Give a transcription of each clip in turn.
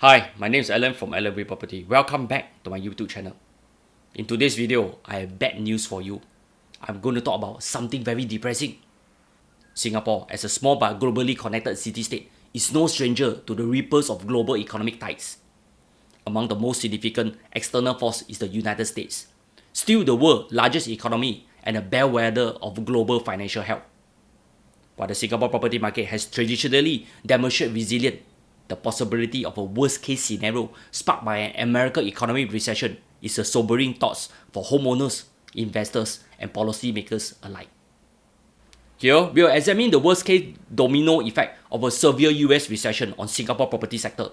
Hi, my name is Alan from Alan Property. Welcome back to my YouTube channel. In today's video, I have bad news for you. I'm going to talk about something very depressing. Singapore, as a small but globally connected city-state, is no stranger to the ripples of global economic tides. Among the most significant external force is the United States, still the world's largest economy and a bellwether of global financial health. While the Singapore property market has traditionally demonstrated resilience, the possibility of a worst-case scenario sparked by an American economic recession is a sobering thought for homeowners, investors, and policymakers alike. Here, we'll examine the worst-case domino effect of a severe US recession on Singapore property sector,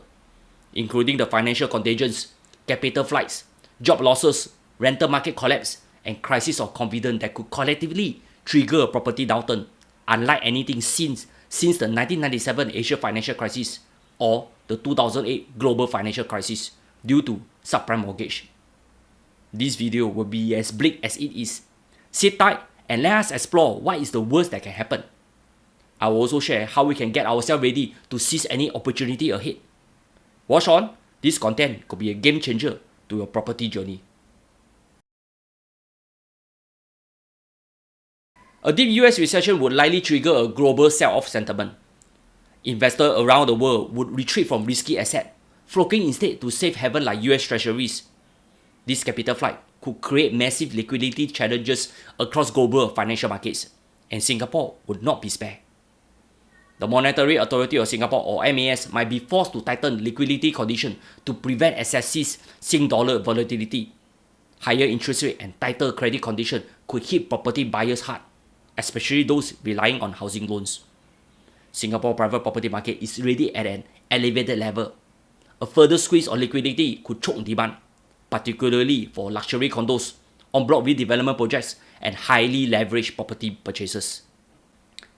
including the financial contagions, capital flights, job losses, rental market collapse, and crisis of confidence that could collectively trigger a property downturn, unlike anything since the 1997 Asia financial crisis or the 2008 global financial crisis due to subprime mortgage. This video will be as bleak as it is. Sit tight and let us explore what is the worst that can happen. I will also share how we can get ourselves ready to seize any opportunity ahead. Watch on, this content could be a game changer to your property journey. A deep US recession would likely trigger a global sell-off sentiment. Investors around the world would retreat from risky assets, flocking instead to safe haven like US Treasuries. This capital flight could create massive liquidity challenges across global financial markets, and Singapore would not be spared. The Monetary Authority of Singapore, or MAS, might be forced to tighten liquidity conditions to prevent excessive Sing dollar volatility. Higher interest rate and tighter credit conditions could hit property buyers hard, especially those relying on housing loans. Singapore private property market is already at an elevated level. A further squeeze on liquidity could choke demand, particularly for luxury condos, en-bloc redevelopment projects, and highly leveraged property purchases.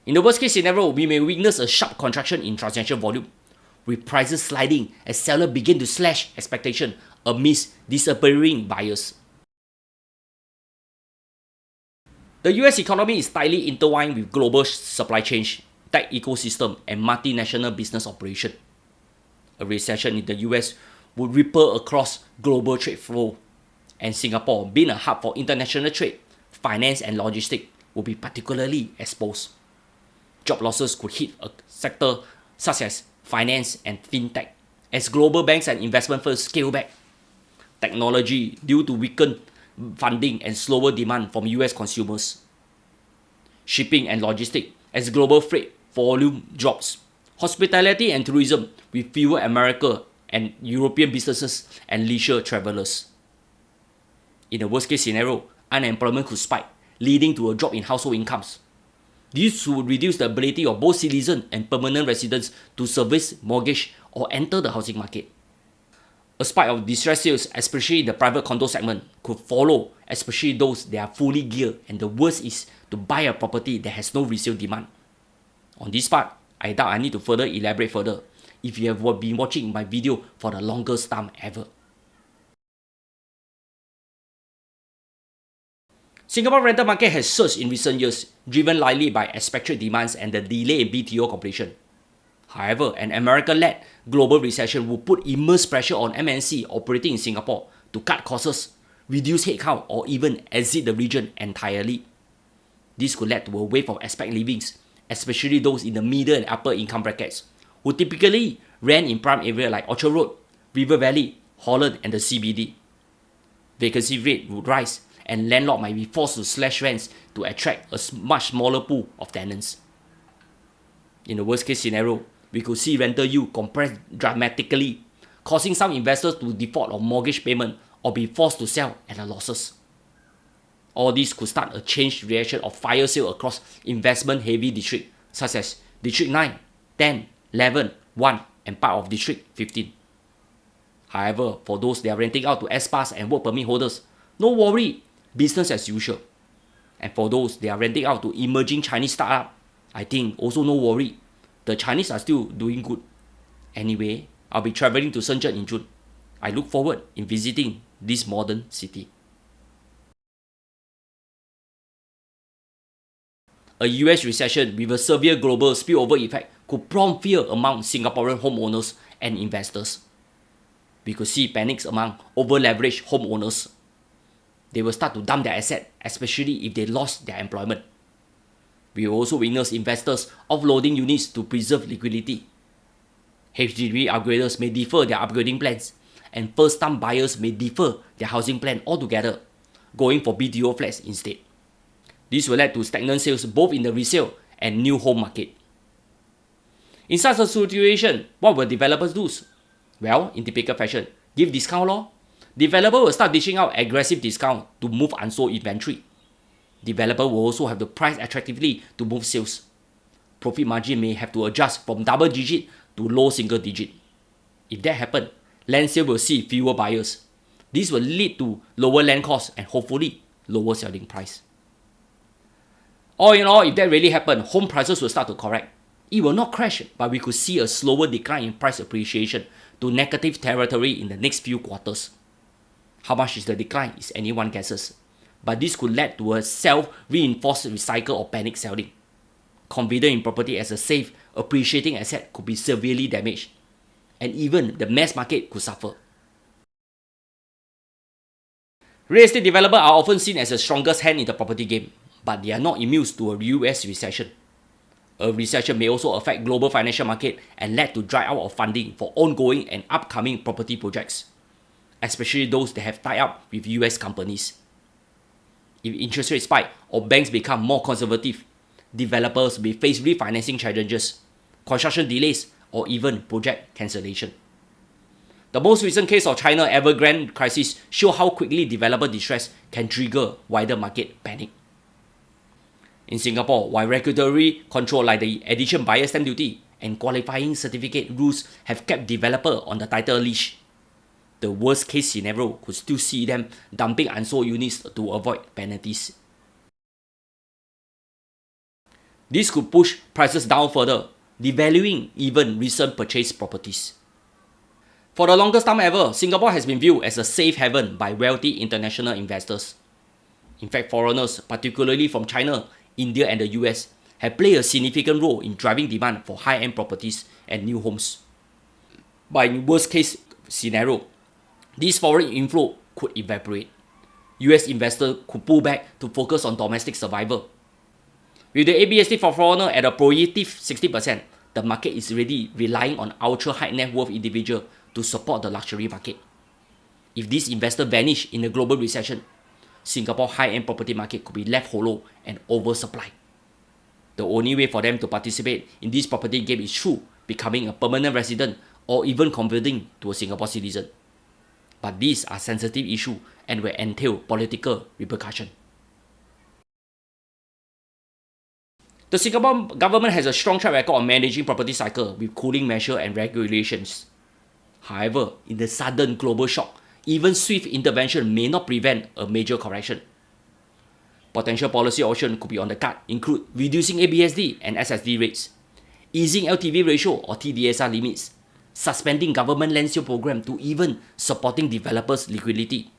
In the worst case scenario, we may witness a sharp contraction in transaction volume, with prices sliding as sellers begin to slash expectations amidst disappearing buyers. The US economy is tightly intertwined with global supply chain, tech ecosystem, and multinational business operation. A recession in the US would ripple across global trade flow, and Singapore, being a hub for international trade, finance, and logistics, will be particularly exposed. Job losses could hit a sector such as finance and fintech, as global banks and investment firms scale back. Technology, due to weakened funding and slower demand from US consumers. Shipping and logistics, as global freight volume drops. Hospitality and tourism, with fewer American and European businesses and leisure travelers. In a worst-case scenario, unemployment could spike, leading to a drop in household incomes. This would reduce the ability of both citizens and permanent residents to service mortgage or enter the housing market. A spike of distressed sales, especially in the private condo segment, could follow, especially those that are fully geared, and the worst is to buy a property that has no resale demand. On this part, I doubt I need to further elaborate further if you have been watching my video for the longest time ever. Singapore rental market has surged in recent years, driven likely by expatriate demands and the delay in BTO completion. However, an American-led global recession will put immense pressure on MNC operating in Singapore to cut costs, reduce headcount, or even exit the region entirely. This could lead to a wave of expat leavings, especially those in the middle and upper income brackets, who typically rent in prime areas like Orchard Road, River Valley, Holland, and the CBD. Vacancy rate would rise, and landlords might be forced to slash rents to attract a much smaller pool of tenants. In the worst case scenario, we could see rental yield compress dramatically, causing some investors to default on mortgage payment or be forced to sell at a losses. All this could start a chain reaction of fire sale across investment-heavy districts such as District 9, 10, 11, 1, and part of District 15. However, for those that are renting out to Expats and work permit holders, no worry, business as usual. And for those that are renting out to emerging Chinese startup, I think also no worry, the Chinese are still doing good. Anyway, I'll be traveling to Shenzhen in June. I look forward in visiting this modern city. A US recession with a severe global spillover effect could prompt fear among Singaporean homeowners and investors. we could see panics among over-leveraged homeowners. They will start to dump their asset, especially if they lost their employment. We will also witness investors offloading units to preserve liquidity. HDB upgraders may defer their upgrading plans, and first-time buyers may defer their housing plan altogether, going for BTO flats instead. This will lead to stagnant sales both in the resale and new home market. In such a situation, what will developers do? Well, in typical fashion, give discount law. Developer will start dishing out aggressive discount to move unsold inventory. Developer will also have to price attractively to move sales. Profit margin may have to adjust from double digit to low single digit. If that happens, land sale will see fewer buyers. This will lead to lower land costs and hopefully lower selling price. All in all, if that really happens, home prices will start to correct. It will not crash, but we could see a slower decline in price appreciation to negative territory in the next few quarters. How much is the decline is anyone guesses, but this could lead to a self-reinforced cycle of panic selling. Confidence in property as a safe, appreciating asset could be severely damaged, and even the mass market could suffer. Real estate developers are often seen as the strongest hand in the property game, but they are not immune to a US recession. A recession may also affect global financial market and lead to dry out of funding for ongoing and upcoming property projects, especially those that have tied up with US companies. If interest rates spike or banks become more conservative, developers may face refinancing challenges, construction delays, or even project cancellation. The most recent case of China Evergrande crisis show how quickly developer distress can trigger wider market panic. In Singapore, while regulatory control like the addition buyer stamp duty and qualifying certificate rules have kept developer on the tighter leash, the worst case scenario could still see them dumping unsold units to avoid penalties. This could push prices down further, devaluing even recent purchased properties. For the longest time ever, Singapore has been viewed as a safe haven by wealthy international investors. In fact, foreigners, particularly from China, India and the US, have played a significant role in driving demand for high-end properties and new homes. But in worst case scenario, this foreign inflow could evaporate. US investors could pull back to focus on domestic survival. With the ABSD for foreigner at a prohibitive 60%, the market is already relying on ultra high net worth individuals to support the luxury market. If these investors vanish in a global recession, Singapore high-end property market could be left hollow and oversupplied. The only way for them to participate in this property game is through becoming a permanent resident or even converting to a Singapore citizen. But these are sensitive issues and will entail political repercussion. The Singapore government has a strong track record of managing property cycle with cooling measures and regulations. However, in the sudden global shock, even swift intervention may not prevent a major correction. Potential policy options could be on the card include reducing ABSD and SSD rates, easing LTV ratio or TDSR limits, suspending government land sale program to even supporting developers' liquidity.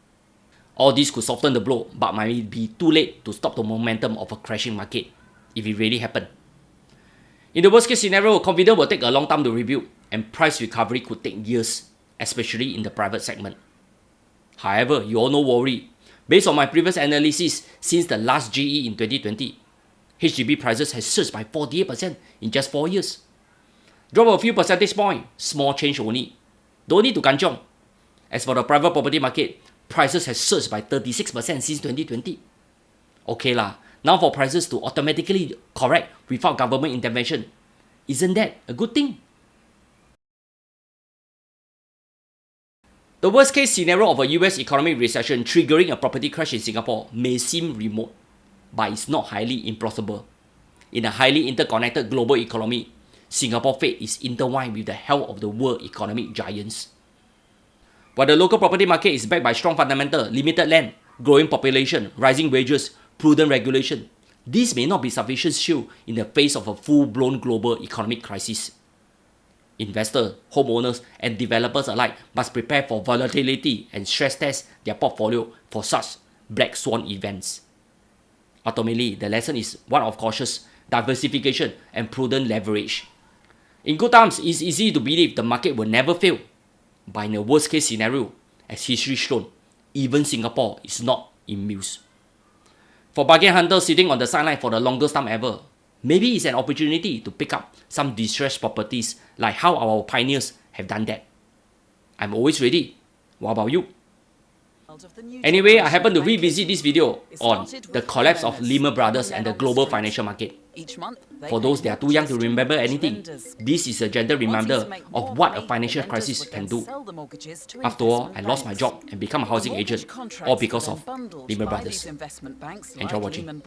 All this could soften the blow, but might be too late to stop the momentum of a crashing market if it really happened. In the worst case scenario, confidence will take a long time to rebuild, and price recovery could take years, especially in the private segment. However, you all no worry. Based on my previous analysis, since the last GE in 2020, HDB prices has surged by 48% in just 4 years. Drop a few percentage points, small change only. Don't need to kanchong. As for the private property market, prices has surged by 36% since 2020. Okay lah, now for prices to automatically correct without government intervention, isn't that a good thing? The worst case scenario of a US economic recession triggering a property crash in Singapore may seem remote, but it's not highly implausible. In a highly interconnected global economy, Singapore's fate is intertwined with the health of the world economic giants. While the local property market is backed by strong fundamentals, limited land, growing population, rising wages, prudent regulation, this may not be sufficient shield in the face of a full-blown global economic crisis. Investors, homeowners, and developers alike must prepare for volatility and stress test their portfolio for such black swan events. Ultimately, the lesson is one of cautious diversification and prudent leverage. In good times, it's easy to believe the market will never fail. But in a worst case scenario, as history shown, even Singapore is not immune. For bargain hunters sitting on the sideline for the longest time ever, maybe it's an opportunity to pick up some distressed properties like how our pioneers have done that. I'm always ready. What about you? Anyway, I happen to revisit this video on the collapse of Lehman Brothers and the global financial market. For those that are too young to remember anything, this is a gentle reminder of what a financial crisis can do. After all, I lost my job and become a housing agent, all because of Lehman Brothers. Enjoy watching.